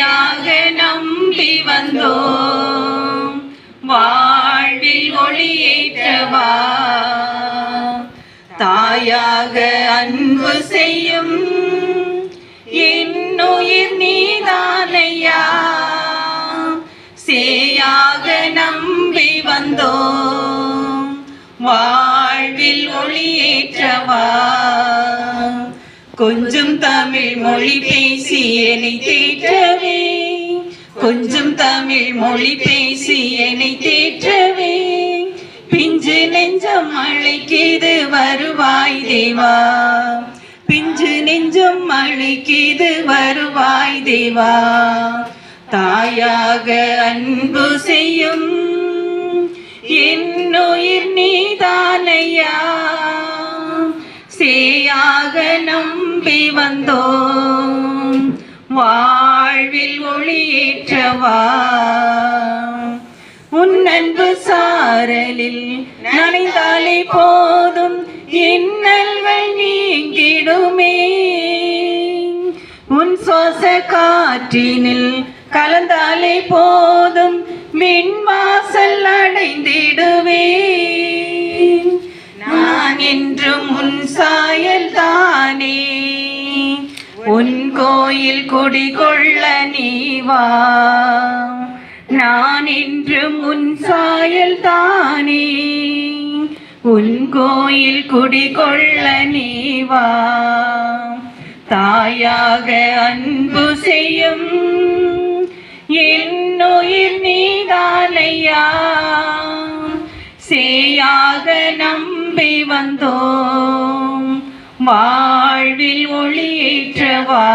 சேயாக நம்பி வந்தோம் வாழ்வில் ஒளியேற்றவா. தாயாக அன்பு செய்யும் என்னுயிர் நீதானையா. சேயாக நம்பி வந்தோம் வாழ்வில் ஒளியேற்றவா. கொஞ்சம் தமிழ் மொழி பேசி என்னை தேற்றவே, கொஞ்சம் தமிழ் மொழி பேசி என்னை தேற்றவே. பிஞ்சு நெஞ்சம் அழைக்கிது வருவாய் தேவா, பிஞ்சு நெஞ்சம் அழைக்கிது வருவாய் தேவா. தாயாக அன்பு செய்யும் என்னுயிர் நீதானையா. சேயாக நம்பி வந்தோம் வாழ்வில் ஒளியேற்றவா. உன் அன்பு சாரலில் நனைந்தாலே போதும் இன்னல்கள் நீங்கிடுமே. உன் சுவாச காற்றினில் கலந்தாலே போதும் விண்வாசல் அடைந்திடுவே. நான் என்றும் உன் சாயல் தானே, உன் கோயில் குடிகொள்ள நீவா. நான் என்றும் உன் சாயல் தானே, உன் கோயில் குடிகொள்ள நீவா. தாயாக அன்பு செய்யும் என்னுயிர் நீதானையா. சேயாக நம்பி வந்தோம் வாழ்வில் ஒளியேற்றவா.